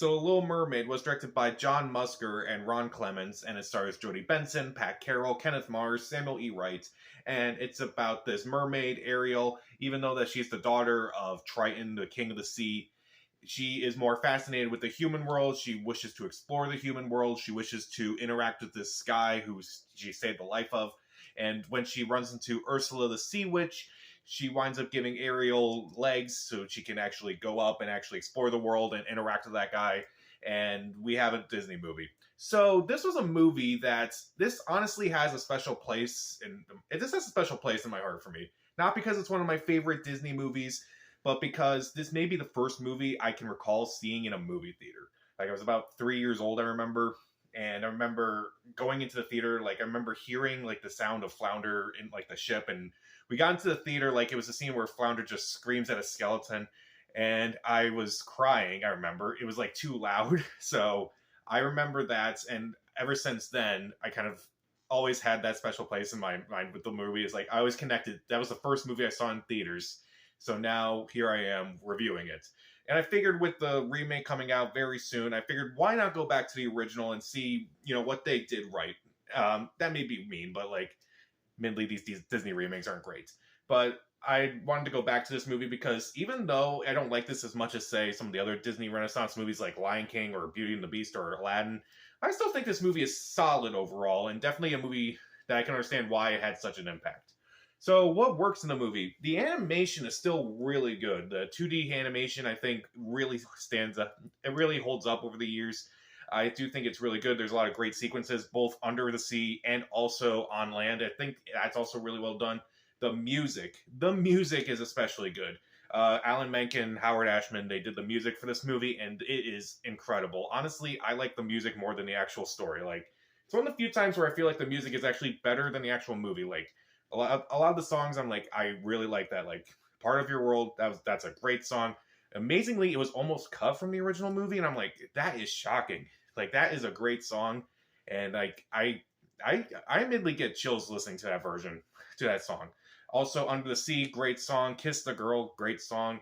So, Little Mermaid was directed by John Musker and Ron Clements, and it stars Jodie Benson, Pat Carroll, Kenneth Mars, Samuel E. Wright, and it's about this mermaid, Ariel. Even though that she's the daughter of Triton, the king of the sea, she is more fascinated with the human world. She wishes to explore the human world. She wishes to interact with this guy who she saved the life of. And when she runs into Ursula the Sea Witch, she winds up giving Ariel legs so she can actually go up and actually explore the world and interact with that guy. And we have a Disney movie. So this was a movie that this honestly has a special place, and this has a special place in my heart for me. Not because it's one of my favorite Disney movies, but because this may be the first movie I can recall seeing in a movie theater. Like, I was about 3 years old, I remember, and I remember going into the theater. Like, I remember hearing like the sound of Flounder in like the ship, and we got into the theater like it was a scene where Flounder just screams at a skeleton, and I was crying. I remember it was like too loud, so I remember that, and ever since then, I kind of always had that special place in my mind with the movie. Is like I always connected. That was the first movie I saw in theaters, so now here I am reviewing it. And I figured with the remake coming out very soon, I figured why not go back to the original and see, what they did right. That may be mean, but like, admittedly, these Disney remakes aren't great. But I wanted to go back to this movie because even though I don't like this as much as, say, some of the other Disney Renaissance movies like Lion King or Beauty and the Beast or Aladdin, I still think this movie is solid overall, and definitely a movie that I can understand why it had such an impact. So what works in the movie? The animation is still really good. The 2D animation, I think, really stands up. It really holds up over the years. I do think it's really good. There's a lot of great sequences, both under the sea and also on land. I think that's also really well done. The music is especially good. Alan Menken, Howard Ashman, they did the music for this movie, and it is incredible. Honestly, I like the music more than the actual story. Like, it's one of the few times where I feel like the music is actually better than the actual movie. Like, a lot of the songs, I'm like, I really like that. Like, Part of Your World, that's a great song. Amazingly, it was almost cut from the original movie, and I'm like, that is shocking. Like, that is a great song, and like, I admittedly get chills listening to that version, to that song. Also, Under the Sea, great song. Kiss the Girl, great song.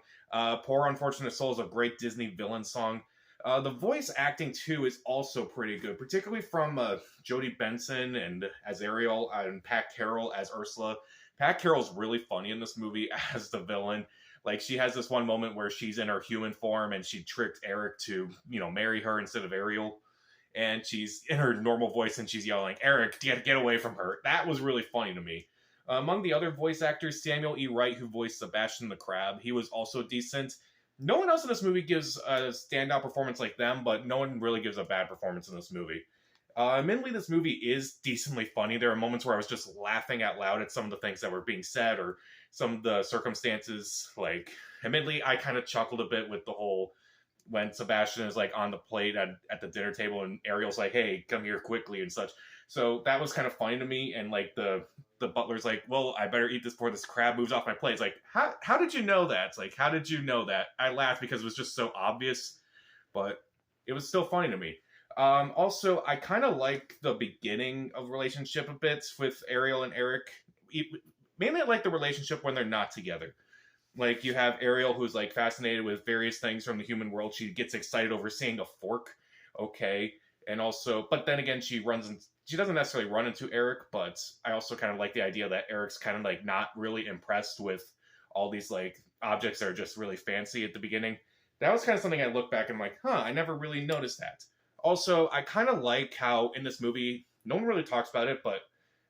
Poor Unfortunate Soul is a great Disney villain song. The voice acting, too, is also pretty good, particularly from Jodie Benson and as Ariel and Pat Carroll as Ursula. Pat Carroll's really funny in this movie as the villain. Like, she has this one moment where she's in her human form and she tricked Eric to, marry her instead of Ariel. And she's in her normal voice and she's yelling, Eric, get away from her. That was really funny to me. Among the other voice actors, Samuel E. Wright, who voiced Sebastian the Crab, he was also decent. No one else in this movie gives a standout performance like them, but no one really gives a bad performance in this movie. Admittedly, this movie is decently funny. There are moments where I was just laughing out loud at some of the things that were being said or some of the circumstances. Like, admittedly, I kind of chuckled a bit with the whole when Sebastian is like on the plate at the dinner table and Ariel's like, hey, come here quickly and such. So that was kind of funny to me. And like the butler's like, well, I better eat this before this crab moves off my plate. It's like, how did you know that? It's like, how did you know that? I laughed because it was just so obvious, but it was still funny to me. Also, I kind of like the beginning of the relationship a bit with Ariel and Eric. Mainly I like the relationship when they're not together. Like, you have Ariel, who's like fascinated with various things from the human world. She gets excited over seeing a fork. Okay. And also, but then again, she doesn't necessarily run into Eric, but I also kind of like the idea that Eric's kind of like not really impressed with all these like objects that are just really fancy at the beginning. That was kind of something I look back and I'm like, I never really noticed that. Also, I kind of like how in this movie, no one really talks about it, but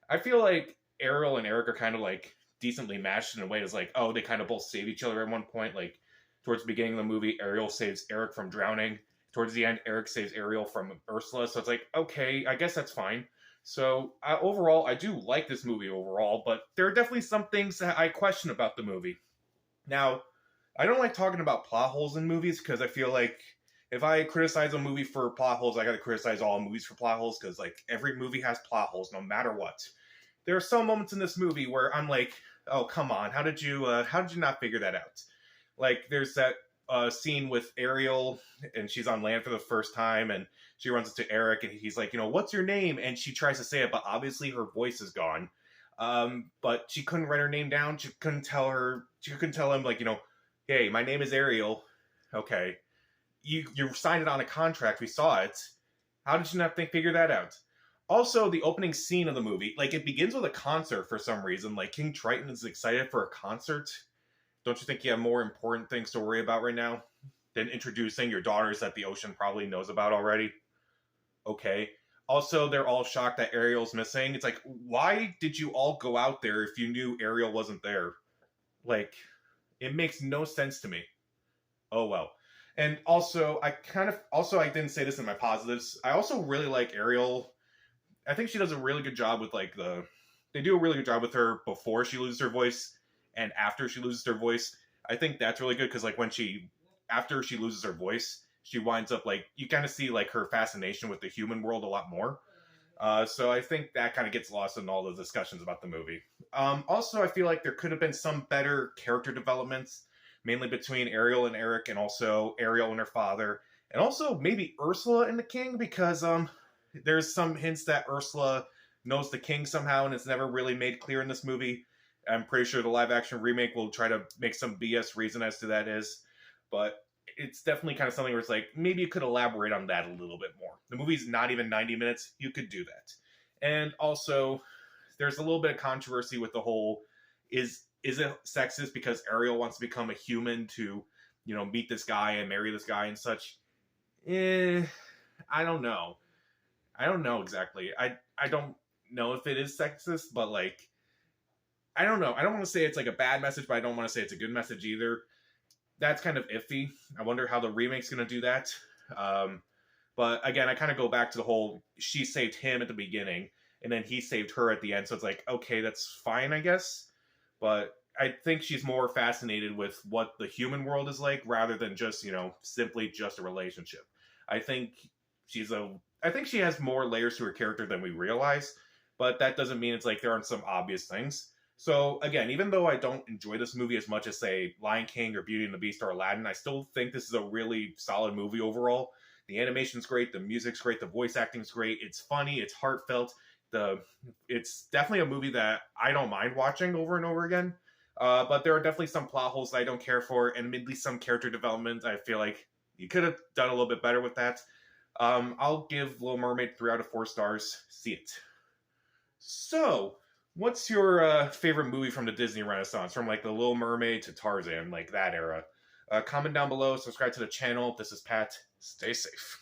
I feel like Ariel and Eric are kind of like decently matched in a way. It's like, oh, they kind of both save each other at one point. Like, towards the beginning of the movie, Ariel saves Eric from drowning. Towards the end, Eric saves Ariel from Ursula. So it's like, okay, I guess that's fine. So overall, I do like this movie overall, but there are definitely some things that I question about the movie. Now, I don't like talking about plot holes in movies because I feel like if I criticize a movie for plot holes, I gotta criticize all movies for plot holes because like every movie has plot holes no matter what. There are some moments in this movie where I'm like, oh, come on, how did you not figure that out? Like, there's that scene with Ariel, and she's on land for the first time, and she runs into Eric, and he's like, what's your name? And she tries to say it, but obviously her voice is gone. But she couldn't write her name down. She couldn't tell him, like, hey, my name is Ariel. Okay. you signed it on a contract. We saw it. How did you not figure that out? Also, the opening scene of the movie, like it begins with a concert for some reason. Like King Triton is excited for a concert. Don't you think you have more important things to worry about right now than introducing your daughters that the ocean probably knows about already? Okay. Also, they're all shocked that Ariel's missing. It's like, why did you all go out there if you knew Ariel wasn't there? Like, it makes no sense to me. Oh well. And also, I didn't say this in my positives. I also really like Ariel. I think she does a really good job with they do a really good job with her before she loses her voice and after she loses her voice. I think that's really good because like after she loses her voice, she winds up like you kind of see like her fascination with the human world a lot more. So I think that kind of gets lost in all the discussions about the movie. Also, I feel like there could have been some better character developments, mainly between Ariel and Eric, and also Ariel and her father, and also maybe Ursula and the King, because there's some hints that Ursula knows the King somehow, and it's never really made clear in this movie. I'm pretty sure the live action remake will try to make some BS reason as to that is, but it's definitely kind of something where it's like maybe you could elaborate on that a little bit more. The movie's not even 90 minutes. You could do that. And also, there's a little bit of controversy with the whole is it sexist because Ariel wants to become a human to, meet this guy and marry this guy and such? I don't know. I don't know exactly. I don't know if it is sexist, but like I don't know. I don't want to say it's like a bad message, but I don't want to say it's a good message either. That's kind of iffy. I wonder how the remake's going to do that. But again, I kind of go back to the whole she saved him at the beginning and then he saved her at the end. So it's like, okay, that's fine, I guess. But I think she's more fascinated with what the human world is like rather than just, simply just a relationship. I think she has more layers to her character than we realize, but that doesn't mean it's like there aren't some obvious things. So again, even though I don't enjoy this movie as much as say Lion King or Beauty and the Beast or Aladdin, I still think this is a really solid movie overall. The animation's great, the music's great, the voice acting's great. It's funny, it's heartfelt. It's definitely a movie that I don't mind watching over and over again. But there are definitely some plot holes that I don't care for, and maybe some character development. I feel like you could have done a little bit better with that. I'll give Little Mermaid 3 out of 4 stars. See it. So, what's your favorite movie from the Disney Renaissance? From like the Little Mermaid to Tarzan, like that era? Comment down below, subscribe to the channel. This is Pat. Stay safe.